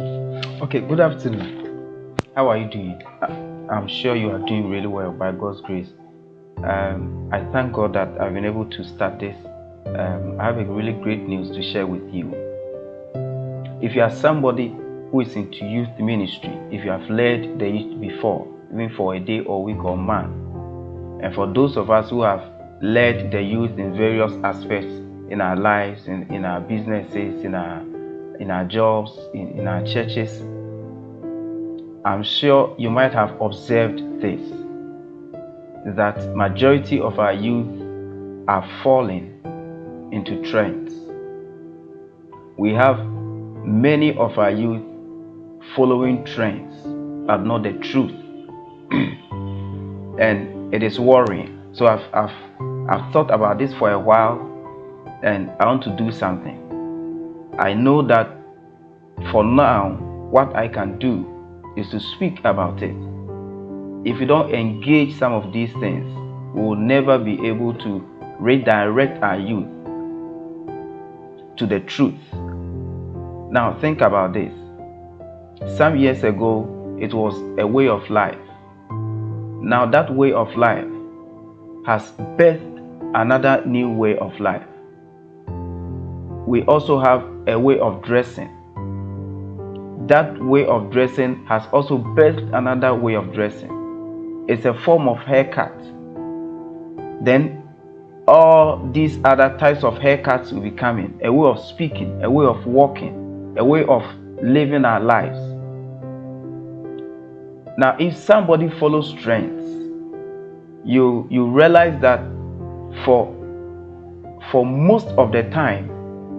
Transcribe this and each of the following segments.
Okay, good afternoon. How are you doing? I'm sure you are doing really well by God's grace. I thank God that I've been able to start this. I have a really great news to share with you. If you are somebody who is into youth ministry, if you have led the youth before, even for a day or week or month, and for those of us who have led the youth in various aspects in our lives, in our businesses, in our jobs, in our churches, I'm sure you might have observed this, that majority of our youth are falling into trends. We have many of our youth following trends, but not the truth. And it is worrying. So I've thought about this for a while, and I want to do something. I know that for now, what I can do is to speak about it. If we don't engage some of these things, we will never be able to redirect our youth to the truth. Now think about this. Some years ago, it was a way of life. Now that way of life has birthed another new way of life. We also have a way of dressing. That way of dressing has also birthed another way of dressing. It's a form of haircut. Then all these other types of haircuts will be coming. A way of speaking, a way of walking, a way of living our lives. Now, if somebody follows trends, you realize that for most of the time,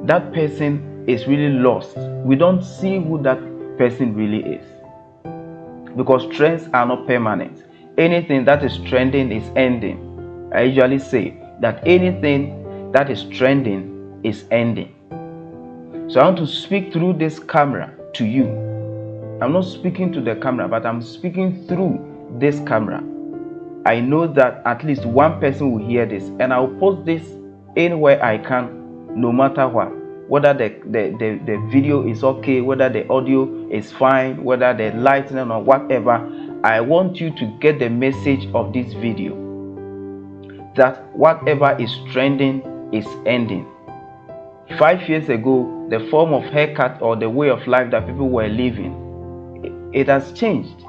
that person is really lost. We don't see who that person really is, because trends are not permanent. Anything that is trending is ending. I usually say that anything that is trending is ending. So I want to speak through this camera to you. I'm not speaking to the camera, but I'm speaking through this camera. I know that at least one person will hear this, and I'll post this anywhere I can, no matter what. Whether the video is okay, whether the audio is fine, whether the lighting or whatever, I want you to get the message of this video, that whatever is trending is ending. 5 years ago, the form of haircut or the way of life that people were living, it has changed.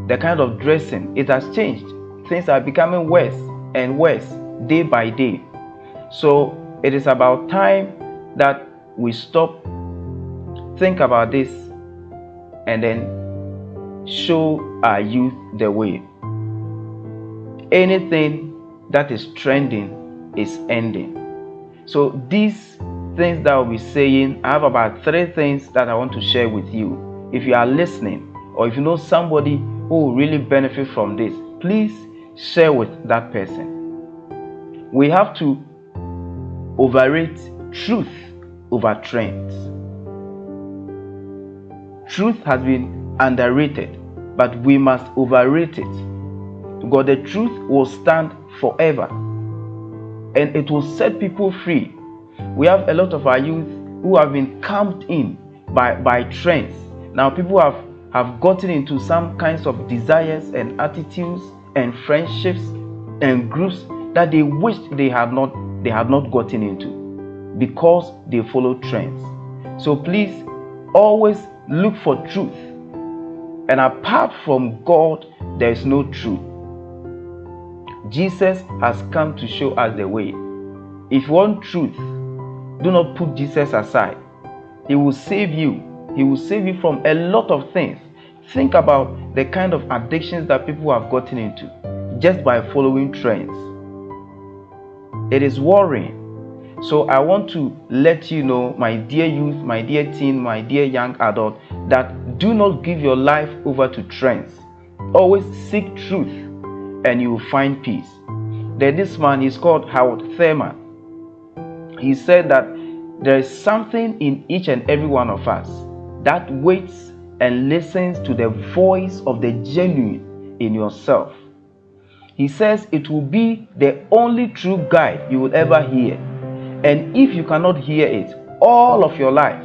The kind of dressing, it has changed. Things are becoming worse and worse day by day. So it is about time that we stop, think about this, and then show our youth the way. Anything that is trending is ending. So these things that I'll be saying, I have about 3 things that I want to share with you. If you are listening, or if you know somebody who will really benefit from this, please share with that person. We have to overrate truth over trends. Truth has been underrated, but we must overrate it, because the truth will stand forever and it will set people free. We have a lot of our youth who have been camped in by trends. Now people have gotten into some kinds of desires and attitudes and friendships and groups that they wish they had not gotten into, because they follow trends. So please always look for truth, and apart from God there is no truth. Jesus has come to show us the way. If you want truth, do not put Jesus aside. He will save you. He will save you from a lot of things. Think about the kind of addictions that people have gotten into just by following trends. It is worrying. So I want to let you know, my dear youth, my dear teen, my dear young adult, that do not give your life over to trends. Always seek truth and you will find peace. This man is called Howard Thurman. He said that there is something in each and every one of us that waits and listens to the voice of the genuine in yourself. He says it will be the only true guide you will ever hear. And if you cannot hear it all of your life,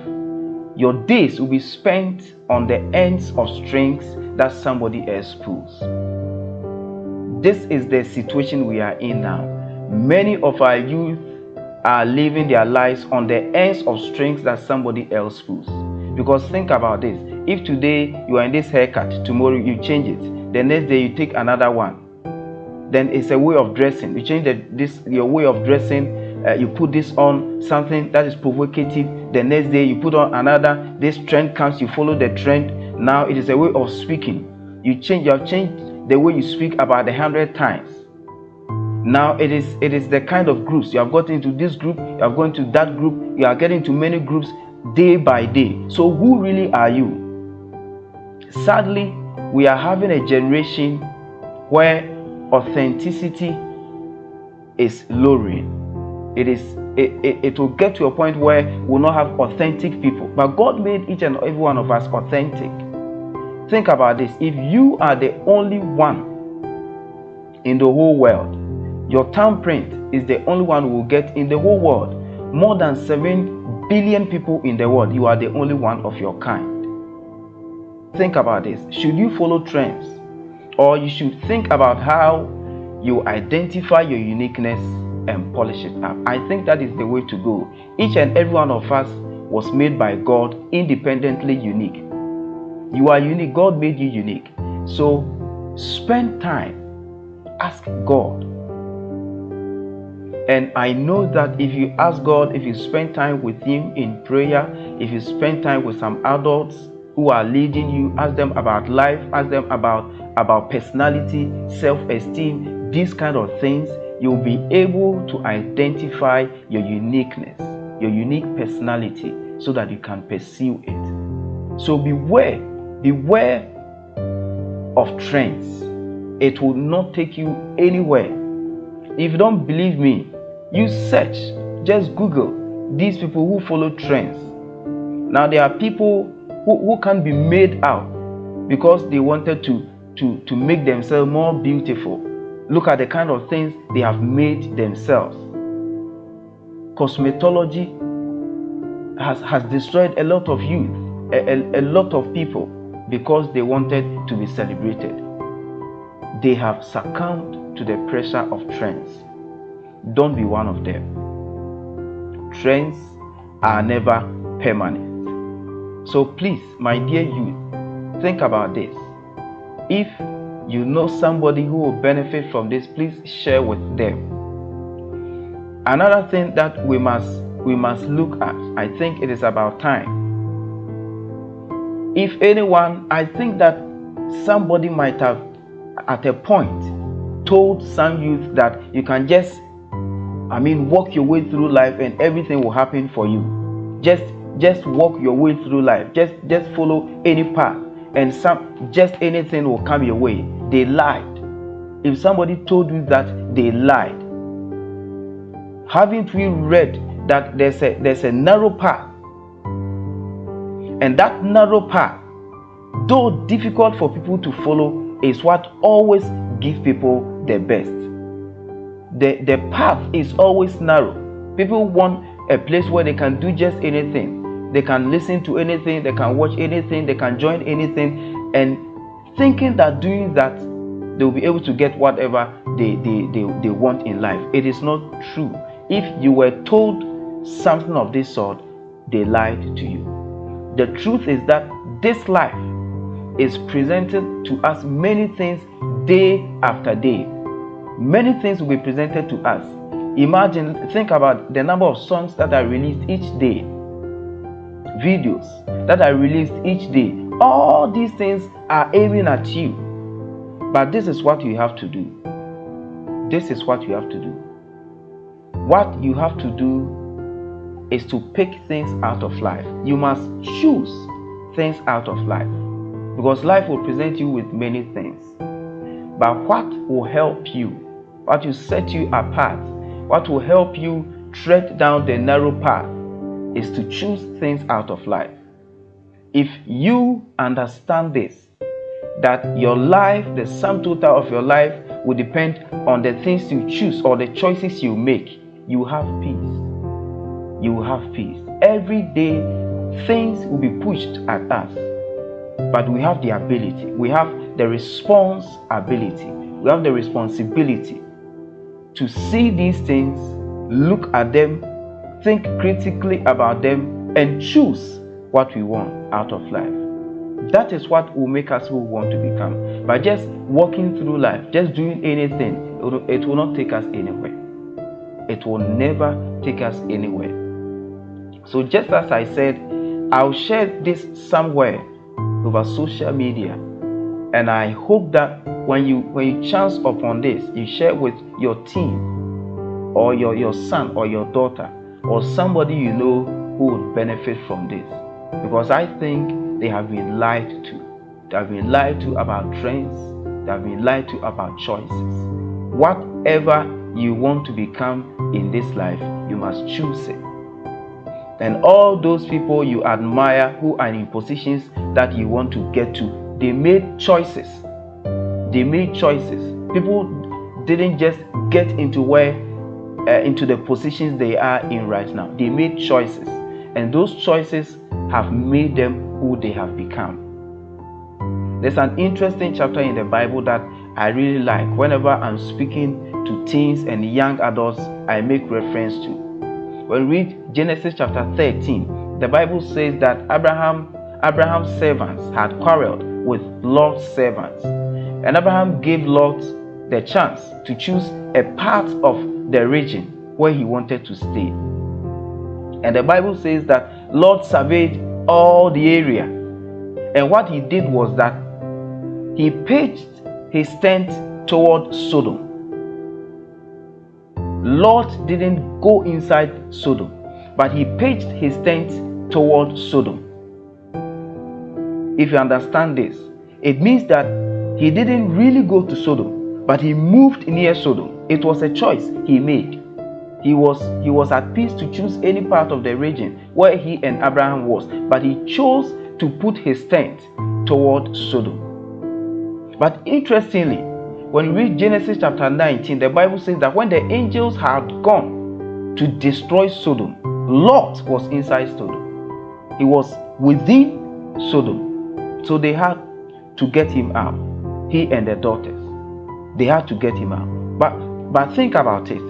Your days will be spent on the ends of strings that somebody else pulls. This is the situation we are in now. Many of our youth are living their lives on the ends of strings that somebody else pulls. Because think about this. If today you are in this haircut, tomorrow you change it, the next day you take another one, then it's a way of dressing. You change your way of dressing. You put this on, something that is provocative. The next day you put on another. This trend comes, you follow the trend. Now it is a way of speaking. You have changed the way you speak about 100 times. Now it is the kind of groups. You have got into this group, you have gone to that group, you are getting to many groups day by day. So who really are you? Sadly, we are having a generation where authenticity is lowering. It will get to a point where we'll not have authentic people. But God made each and every one of us authentic. Think about this. If you are the only one in the whole world, your thumbprint is the only one we will get in the whole world. More than 7 billion people in the world, you are the only one of your kind. Think about this. Should you follow trends? Or you should think about how you identify your uniqueness and polish it up. I think that is the way to go. Each and every one of us was made by God independently unique. You are unique. God made you unique. So spend time. Ask God. And I know that if you ask God, if you spend time with Him in prayer, if you spend time with some adults who are leading you, ask them about life, ask them about personality, self-esteem, these kind of things, you'll be able to identify your uniqueness, your unique personality, so that you can pursue it. So beware of trends. It will not take you anywhere. If you don't believe me, you search, just Google these people who follow trends. Now there are people who can be made out because they wanted to make themselves more beautiful. Look at the kind of things they have made themselves. Cosmetology has destroyed a lot of youth, a lot of people, because they wanted to be celebrated. They have succumbed to the pressure of trends. Don't be one of them. Trends are never permanent. So please, my dear youth, think about this. If you know somebody who will benefit from this, please share with them. Another thing that we must look at, I think it is about time. If anyone, I think that somebody might have at a point told some youth that you can just walk your way through life and everything will happen for you. Just walk your way through life. Just follow any path and just anything will come your way. They lied. If somebody told you that, they lied. Haven't we read that there's a narrow path? And that narrow path, though difficult for people to follow, is what always gives people the best. The path is always narrow. People want a place where they can do just anything. They can listen to anything, they can watch anything, they can join anything, and thinking that doing that they'll be able to get whatever they want in life. It is not true. If you were told something of this sort, they lied to you. The truth is that this life is presented to us many things day after day. Many things will be presented to us. Think about the number of songs that are released each day, videos that are released each day. All these things are aiming at you. But this is what you have to do. This is what you have to do. What you have to do is to pick things out of life. You must choose things out of life, because life will present you with many things. But what will help you, what will set you apart, what will help you tread down the narrow path, is to choose things out of life. If you understand this, that your life, the sum total of your life, will depend on the things you choose or the choices you make, you have peace. You will have peace. Every day, things will be pushed at us, but we have the ability, we have the responsibility, we have the responsibility to see these things, look at them, think critically about them, and choose what we want out of life. That is what will make us who we want to become. By just walking through life, just doing anything, it will not take us anywhere. It will never take us anywhere. So just as I said, I'll share this somewhere over social media, and I hope that when you chance upon this, you share with your team, or your son or your daughter, or somebody you know who would benefit from this. Because I think they have been lied to. They have been lied to about trends. They have been lied to about choices. Whatever you want to become in this life, you must choose it. And all those people you admire who are in positions that you want to get to, they made choices. They made choices. People didn't just get into the positions they are in right now. They made choices, and those choices have made them who they have become. There's an interesting chapter in the Bible that I really like. Whenever I'm speaking to teens and young adults, I make reference to. When we read Genesis chapter 13, the Bible says that Abraham's servants had quarreled with Lot's servants, and Abraham gave Lot the chance to choose a part of the region where he wanted to stay. And the Bible says that Lot surveyed all the area, and what he did was that he pitched his tent toward Sodom. Lot didn't go inside Sodom, but he pitched his tent toward Sodom. If you understand this, it means that he didn't really go to Sodom, but he moved near Sodom. It was a choice he made. He was at peace to choose any part of the region where he and Abraham was, but he chose to put his tent toward Sodom. But interestingly, when we read Genesis chapter 19, the Bible says that when the angels had gone to destroy Sodom, Lot was inside Sodom. He was within Sodom. So they had to get him out. He and the daughters. They had to get him out. But think about it.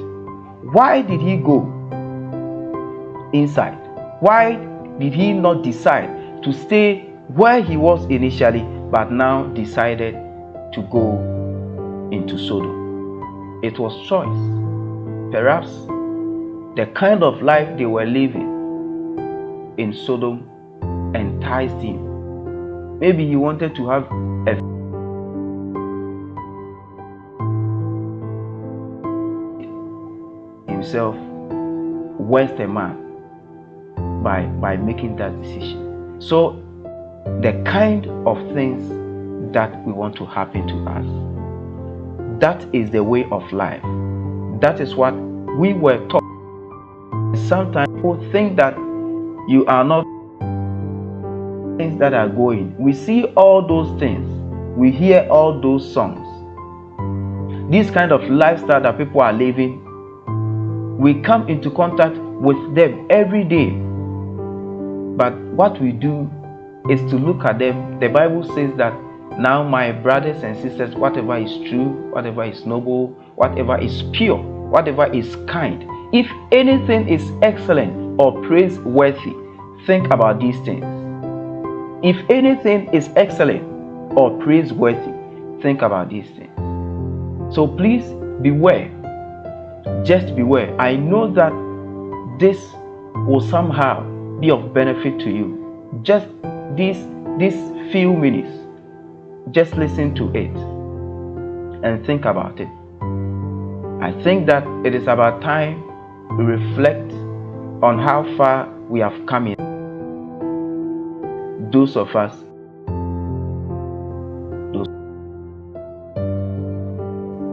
Why did he go inside? Why did he not decide to stay where he was initially, but now decided to go into Sodom? It was choice. Perhaps the kind of life they were living in Sodom enticed him. Maybe he wanted to have himself worse a man by making that decision. So the kind of things that we want to happen to us, that is the way of life. That is what we were taught. Sometimes people think that you are not things that are going. We see all those things. We hear all those songs. This kind of lifestyle that people are living, we come into contact with them every day. But what we do is to look at them. The Bible says that now, my brothers and sisters, whatever is true, whatever is noble, whatever is pure, whatever is kind, if anything is excellent or praiseworthy, think about these things. If anything is excellent or praiseworthy, think about these things. So please beware. Just beware. I know that this will somehow be of benefit to you. Just these few minutes, just listen to it and think about it. I think that it is about time we reflect on how far we have come in. Those of us,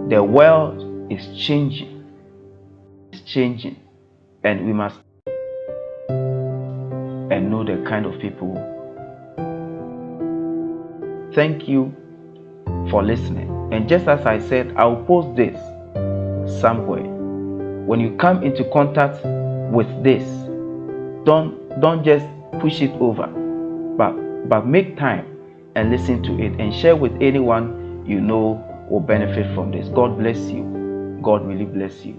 the world is changing. It's changing, and we must and know the kind of people. Thank you for listening. And just as I said, I'll post this somewhere. When you come into contact with this, don't just push it over, but make time and listen to it and share with anyone you know will benefit from this. God bless you. God really bless you.